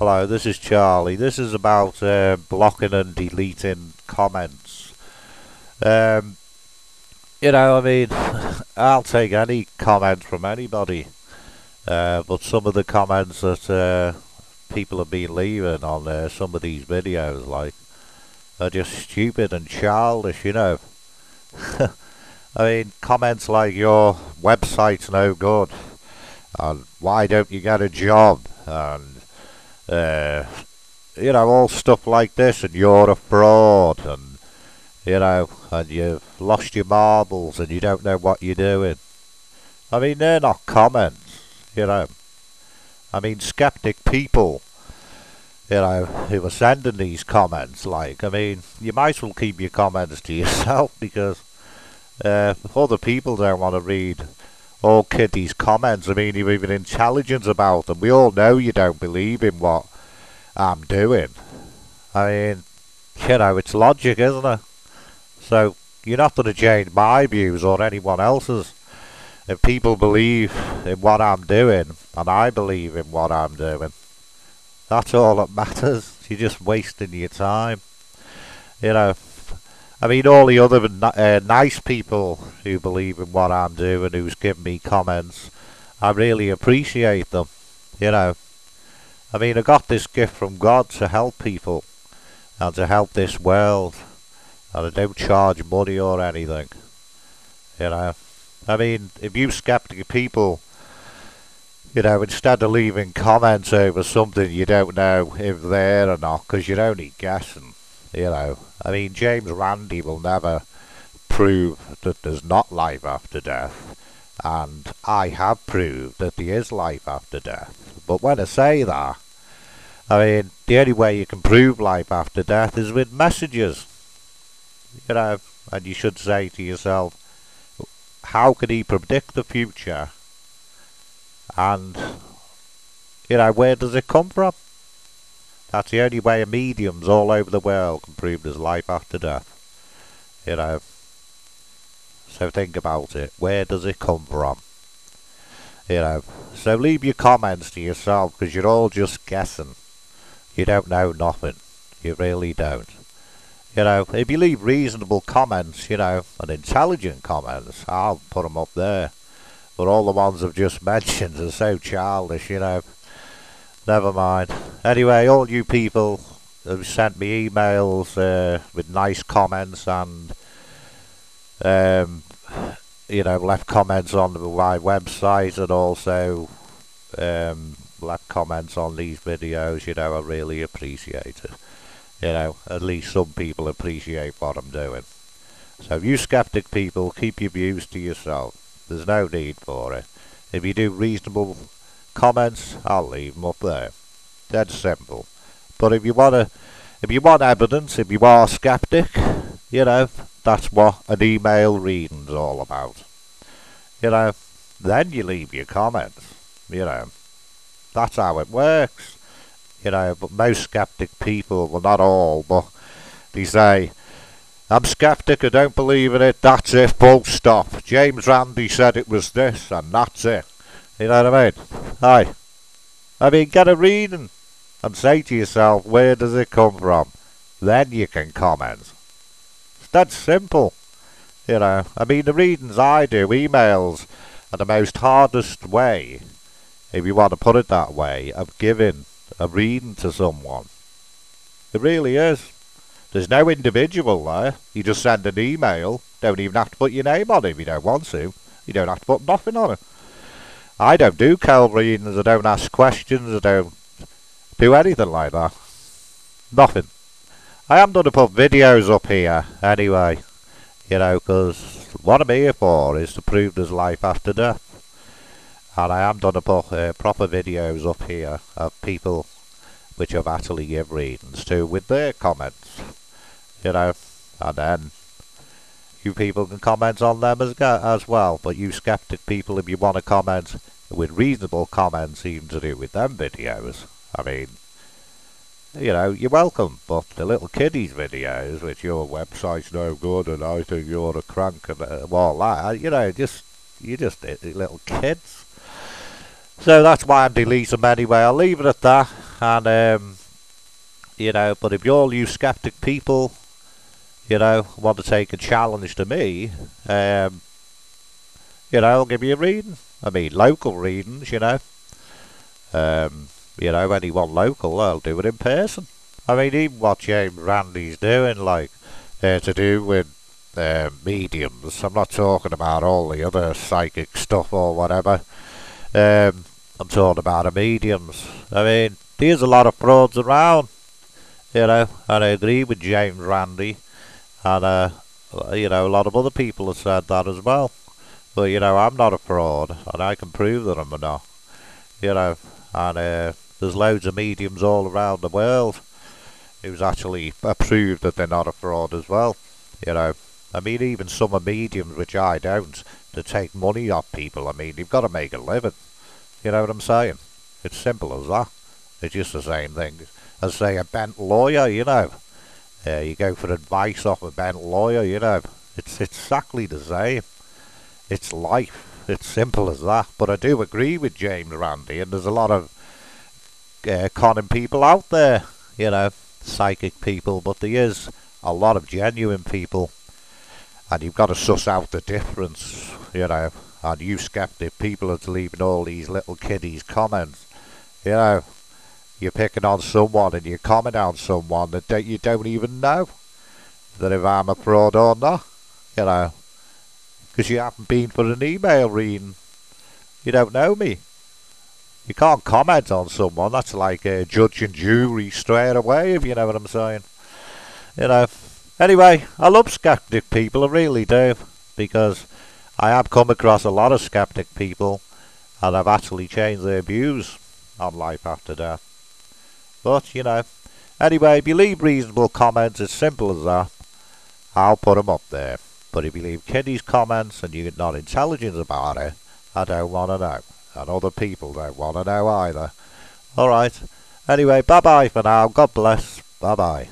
Hello, this is Charlie. This is about blocking and deleting comments. Um, I mean, I'll take any comment from anybody, but some of the comments that people have been leaving on some of these videos, like, are just stupid and childish. I mean, comments like your website's no good, and why don't you get a job, and uh, all stuff like this, and you're a fraud, and you've lost your marbles and you don't know what you're doing. I mean, they're not comments. I mean, skeptic people, who are sending these comments, like, I mean, you might as well keep your comments to yourself, because other people don't want to read all kiddies' comments. I mean, you're even intelligent about them. We all know you don't believe in what I'm doing. I mean, it's logic, isn't it? So, you're not going to change my views or anyone else's. If people believe in what I'm doing, and I believe in what I'm doing, that's all that matters. You're just wasting your time. I mean, all the other nice people who believe in what I'm doing, who's given me comments, I really appreciate them. I mean, I got this gift from God to help people and to help this world, and I don't charge money or anything. I mean, if you skeptic people, instead of leaving comments over something you don't know if they're or not, because you're only guessing. I mean, James Randi will never prove that there's not life after death, and I have proved that there is life after death. But when I say that, I mean, the only way you can prove life after death is with messages. And you should say to yourself, how can he predict the future? And, where does it come from? That's the only way mediums all over the world can prove there's life after death. So think about it. Where does it come from? So leave your comments to yourself, because you're all just guessing. You don't know nothing. You really don't. If you leave reasonable comments, and intelligent comments, I'll put them up there. But all the ones I've just mentioned are so childish, Never mind. Anyway, all you people who sent me emails with nice comments and, left comments on my website, and also left comments on these videos, I really appreciate it. At least some people appreciate what I'm doing. So you skeptic people, keep your views to yourself. There's no need for it. If you do reasonable comments, I'll leave them up there. Dead simple. But if you want evidence, if you are a skeptic, that's what an email reading's all about. Then you leave your comments. That's how it works. But most skeptic people, well, not all, but they say, I'm skeptic, I don't believe in it, that's it, full stop. James Randi said it was this, and that's it. You know what I mean? I mean, get a reading and say to yourself, where does it come from? Then you can comment. It's that simple. I mean, the readings I do, emails, are the most hardest way, if you want to put it that way, of giving a reading to someone. It really is. There's no individual there. You just send an email. Don't even have to put your name on it if you don't want to. You don't have to put nothing on it. I don't do cold readings. I don't ask questions. I don't do anything like that. Nothing. I am going to put videos up here anyway. Because what I'm here for is to prove there's life after death. And I am going to put proper videos up here of people which I've actually give readings to with their comments. And then you people can comment on them as well. But you skeptic people, if you want to comment with reasonable comments even to do with them videos, I mean, you're welcome. But the little kiddies videos, which your website's no good and I think you're a crank and all that, you're just little kids. So that's why I'm deleting them anyway. I'll leave it at that. and but if all you skeptic people, want to take a challenge to me, I'll give you a reading. I mean, local readings, anyone local, I'll do it in person. I mean, even what James Randi's doing, like, to do with mediums. I'm not talking about all the other psychic stuff or whatever. I'm talking about the mediums. I mean, there's a lot of frauds around, and I agree with James Randi, and, a lot of other people have said that as well. But, I'm not a fraud, and I can prove that I'm not, and there's loads of mediums all around the world who's actually proved that they're not a fraud as well, I mean, even some are mediums, which I don't, to take money off people. I mean, you've got to make a living. You know what I'm saying? It's simple as that. It's just the same thing as, say, a bent lawyer, you go for advice off a bent lawyer, It's exactly the same. It's life. It's simple as that. But I do agree with James Randi, and there's a lot of conning people out there, psychic people, but there is a lot of genuine people. And you've got to suss out the difference, and you skeptic people are leaving all these little kiddies comments, you're picking on someone and you're commenting on someone that you don't even know that if I'm a fraud or not, because you haven't been for an email reading, you don't know me. You can't comment on someone, that's like a judge and jury straight away, if you know what I'm saying, Anyway, I love skeptic people, I really do, because I have come across a lot of skeptic people, and I've actually changed their views on life after death. But, anyway, if you leave reasonable comments, as simple as that, I'll put them up there. But if you leave kiddies comments and you're not intelligent about it, I don't want to know. And other people don't want to know either. Alright, anyway, bye-bye for now, God bless, bye-bye.